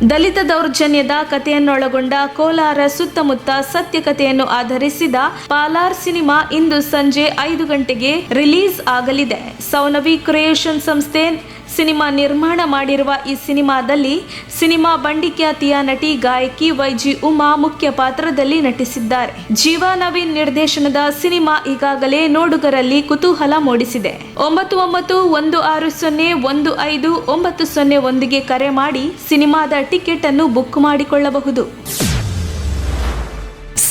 ದಲಿತ ದೌರ್ಜನ್ಯದ ಕಥೆಯನ್ನೊಳಗೊಂಡ ಕೋಲಾರ ಸುತ್ತಮುತ್ತ ಸತ್ಯ ಕಥೆಯನ್ನು ಆಧರಿಸಿದ ಪಾಲಾರ್ ಸಿನಿಮಾ ಇಂದು ಸಂಜೆ 5 ಗಂಟೆಗೆ ರಿಲೀಸ್ ಆಗಲಿದೆ. ಸೌನವಿ ಕ್ರಿಯೇಷನ್ ಸಂಸ್ಥೆ ಸಿನಿಮಾ ನಿರ್ಮಾಣ ಮಾಡಿರುವ ಈ ಸಿನಿಮಾದಲ್ಲಿ ಸಿನಿಮಾ ಬಂಡಿಖ್ಯಾತಿಯ ನಟಿ ಗಾಯಕಿ ವೈಜಿ ಉಮಾ ಮುಖ್ಯ ಪಾತ್ರದಲ್ಲಿ ನಟಿಸಿದ್ದಾರೆ. ಜೀವಾ ನವೀನ್ ನಿರ್ದೇಶನದ ಸಿನಿಮಾ ಈಗಾಗಲೇ ನೋಡುಗರಲ್ಲಿ ಕುತೂಹಲ ಮೂಡಿಸಿದೆ. 9916015901ಗೆ ಕರೆ ಮಾಡಿ ಸಿನಿಮಾದ ಟಿಕೆಟ್ ಅನ್ನು ಬುಕ್ ಮಾಡಿಕೊಳ್ಳಬಹುದು.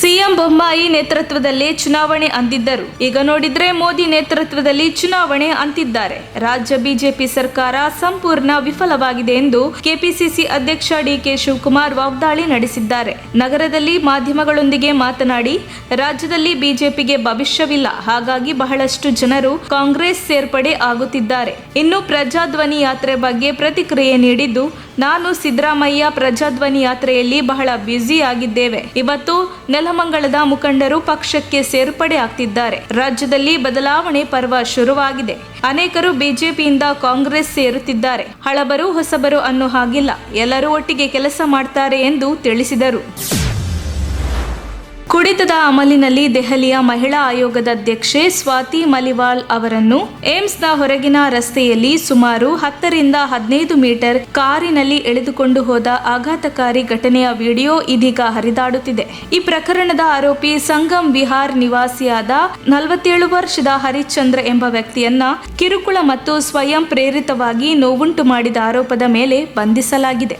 ಸಿಎಂ ಬೊಮ್ಮಾಯಿ ನೇತೃತ್ವದಲ್ಲಿ ಚುನಾವಣೆ ಅಂದಿದ್ದರು. ಈಗ ನೋಡಿದ್ರೆ ಮೋದಿ ನೇತೃತ್ವದಲ್ಲಿ ಚುನಾವಣೆ ಅಂತಿದ್ದಾರೆ. ರಾಜ್ಯ ಬಿಜೆಪಿ ಸರ್ಕಾರ ಸಂಪೂರ್ಣ ವಿಫಲವಾಗಿದೆ ಎಂದು ಕೆಪಿಸಿಸಿ ಅಧ್ಯಕ್ಷ ಡಿಕೆ ಶಿವಕುಮಾರ್ ವಾಗ್ದಾಳಿ ನಡೆಸಿದ್ದಾರೆ. ನಗರದಲ್ಲಿ ಮಾಧ್ಯಮಗಳೊಂದಿಗೆ ಮಾತನಾಡಿ, ರಾಜ್ಯದಲ್ಲಿ ಬಿಜೆಪಿಗೆ ಭವಿಷ್ಯವಿಲ್ಲ, ಹಾಗಾಗಿ ಬಹಳಷ್ಟು ಜನರು ಕಾಂಗ್ರೆಸ್ ಸೇರ್ಪಡೆ ಆಗುತ್ತಿದ್ದಾರೆ. ಇನ್ನು ಪ್ರಜಾಧ್ವನಿ ಯಾತ್ರೆ ಬಗ್ಗೆ ಪ್ರತಿಕ್ರಿಯೆ ನೀಡಿದ್ದು, ನಾನು ಸಿದ್ದರಾಮಯ್ಯ ಪ್ರಜಾಧ್ವನಿ ಯಾತ್ರೆಯಲ್ಲಿ ಬಹಳ ಬ್ಯುಸಿ ಆಗಿದ್ದೇವೆ. ಇವತ್ತು ನೆಲಮಂಗಲದ ಮುಖಂಡರು ಪಕ್ಷಕ್ಕೆ ಸೇರ್ಪಡೆ ಆಗ್ತಿದ್ದಾರೆ. ರಾಜ್ಯದಲ್ಲಿ ಬದಲಾವಣೆ ಪರ್ವ ಶುರುವಾಗಿದೆ. ಅನೇಕರು ಬಿಜೆಪಿಯಿಂದ ಕಾಂಗ್ರೆಸ್ ಸೇರುತ್ತಿದ್ದಾರೆ. ಹಳಬರು ಹೊಸಬರು ಅನ್ನೋ ಹಾಗಿಲ್ಲ, ಎಲ್ಲರೂ ಒಟ್ಟಿಗೆ ಕೆಲಸ ಮಾಡ್ತಾರೆ ಎಂದು ತಿಳಿಸಿದರು. ಕುಡಿತದ ಅಮಲಿನಲ್ಲಿ ದೆಹಲಿಯ ಮಹಿಳಾ ಆಯೋಗದ ಅಧ್ಯಕ್ಷೆ ಸ್ವಾತಿ ಮಲಿವಾಲ್ ಅವರನ್ನು ಏಮ್ಸ್ನ ಹೊರಗಿನ ರಸ್ತೆಯಲ್ಲಿ ಸುಮಾರು 10 ರಿಂದ 15 ಮೀಟರ್ ಕಾರಿನಲ್ಲಿ ಎಳೆದುಕೊಂಡು ಹೋದ ಆಘಾತಕಾರಿ ಘಟನೆಯ ವಿಡಿಯೋ ಇದೀಗ ಹರಿದಾಡುತ್ತಿದೆ. ಈ ಪ್ರಕರಣದ ಆರೋಪಿ ಸಂಗಮ್ ವಿಹಾರ್ ನಿವಾಸಿಯಾದ 47 ವರ್ಷದ ಹರಿಶ್ಚಂದ್ರ ಎಂಬ ವ್ಯಕ್ತಿಯನ್ನ ಕಿರುಕುಳ ಮತ್ತು ಸ್ವಯಂ ಪ್ರೇರಿತವಾಗಿ ನೋವುಂಟು ಮಾಡಿದ ಆರೋಪದ ಮೇಲೆ ಬಂಧಿಸಲಾಗಿದೆ.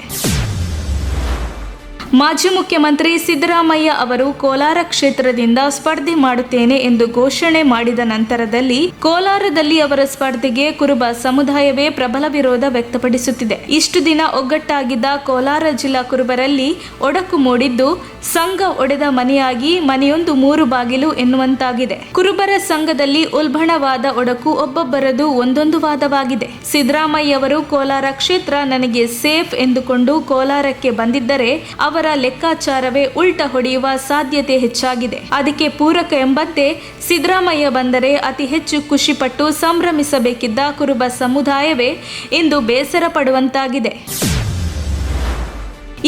ಮಾಜಿ ಮುಖ್ಯಮಂತ್ರಿ ಸಿದ್ದರಾಮಯ್ಯ ಅವರು ಕೋಲಾರ ಕ್ಷೇತ್ರದಿಂದ ಸ್ಪರ್ಧೆ ಮಾಡುತ್ತೇನೆ ಎಂದು ಘೋಷಣೆ ಮಾಡಿದ ನಂತರದಲ್ಲಿ ಕೋಲಾರದಲ್ಲಿ ಅವರ ಸ್ಪರ್ಧೆಗೆ ಕುರುಬ ಸಮುದಾಯವೇ ಪ್ರಬಲ ವಿರೋಧ ವ್ಯಕ್ತಪಡಿಸುತ್ತಿದೆ. ಇಷ್ಟು ದಿನ ಒಗ್ಗಟ್ಟಾಗಿದ್ದ ಕೋಲಾರ ಜಿಲ್ಲಾ ಕುರುಬರಲ್ಲಿ ಒಡಕು ಮೂಡಿದ್ದು, ಸಂಘ ಒಡೆದ ಮನೆಯಾಗಿ ಮನೆಯೊಂದು 3 ಬಾಗಿಲು ಎನ್ನುವಂತಾಗಿದೆ. ಕುರುಬರ ಸಂಘದಲ್ಲಿ ಉಲ್ಬಣವಾದ ಒಡಕು ಒಬ್ಬೊಬ್ಬರದು ಒಂದೊಂದು ವಾದವಾಗಿದೆ. ಸಿದ್ದರಾಮಯ್ಯ ಅವರು ಕೋಲಾರ ಕ್ಷೇತ್ರ ನನಗೆ ಸೇಫ್ ಎಂದುಕೊಂಡು ಕೋಲಾರಕ್ಕೆ ಬಂದಿದ್ದರೆ ಅವರ ಲೆಕ್ಕಾಚಾರವೇ ಉಲ್ಟ ಹೊಡೆಯುವ ಸಾಧ್ಯತೆ ಹೆಚ್ಚಾಗಿದೆ. ಅದಕ್ಕೆ ಪೂರಕ ಎಂಬಂತೆ ಸಿದ್ದರಾಮಯ್ಯ ಬಂದರೆ ಅತಿ ಹೆಚ್ಚು ಖುಷಿಪಟ್ಟು ಸಂಭ್ರಮಿಸಬೇಕಿದ್ದ ಕುರುಬ ಸಮುದಾಯವೇ ಇಂದು ಬೇಸರ ಪಡುವಂತಾಗಿದೆ.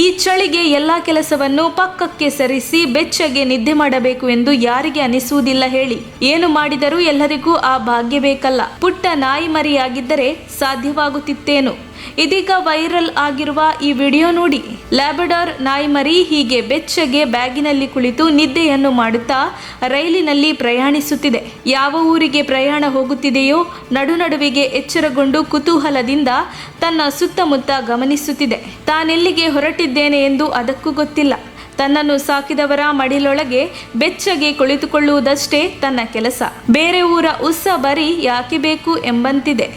ಈ ಚಳಿಗೆ ಎಲ್ಲಾ ಕೆಲಸವನ್ನು ಪಕ್ಕಕ್ಕೆ ಸರಿಸಿ ಬೆಚ್ಚಗೆ ನಿದ್ದೆ ಮಾಡಬೇಕು ಎಂದು ಯಾರಿಗೆ ಅನಿಸುವುದಿಲ್ಲ ಹೇಳಿ? ಏನು ಮಾಡಿದರೂ ಎಲ್ಲರಿಗೂ ಆ ಭಾಗ್ಯ ಬೇಕಲ್ಲ. ಪುಟ್ಟ ನಾಯಿ ಮರಿಯಾಗಿದ್ದರೆ ಸಾಧ್ಯವಾಗುತ್ತಿತ್ತೇನು? ಇದೀಗ ವೈರಲ್ ಆಗಿರುವ ಈ ವಿಡಿಯೋ ನೋಡಿ. ಲ್ಯಾಬ್ರಡಾರ್ ನಾಯಿಮರಿ ಹೀಗೆ ಬೆಚ್ಚಗೆ ಬ್ಯಾಗಿನಲ್ಲಿ ಕುಳಿತು ನಿದ್ದೆಯನ್ನು ಮಾಡುತ್ತಾ ರೈಲಿನಲ್ಲಿ ಪ್ರಯಾಣಿಸುತ್ತಿದೆ. ಯಾವ ಊರಿಗೆ ಪ್ರಯಾಣ ಹೋಗುತ್ತಿದೆಯೋ ನಡುನಡುವಿಗೆ ಎಚ್ಚರಗೊಂಡು ಕುತೂಹಲದಿಂದ ತನ್ನ ಸುತ್ತಮುತ್ತ ಗಮನಿಸುತ್ತಿದೆ. ತಾನೆಲ್ಲಿಗೆ ಹೊರಟಿದ್ದೇನೆ ಎಂದು ಅದಕ್ಕೂ ಗೊತ್ತಿಲ್ಲ. ತನ್ನನ್ನು ಸಾಕಿದವರ ಮಡಿಲೊಳಗೆ ಬೆಚ್ಚಗೆ ಕುಳಿತುಕೊಳ್ಳುವುದಷ್ಟೇ ತನ್ನ ಕೆಲಸ. ಬೇರೆ ಊರ ಉಸ್ಸ ಬರಿ ಯಾಕೆ ಬೇಕು ಎಂಬಂತಿದೆ.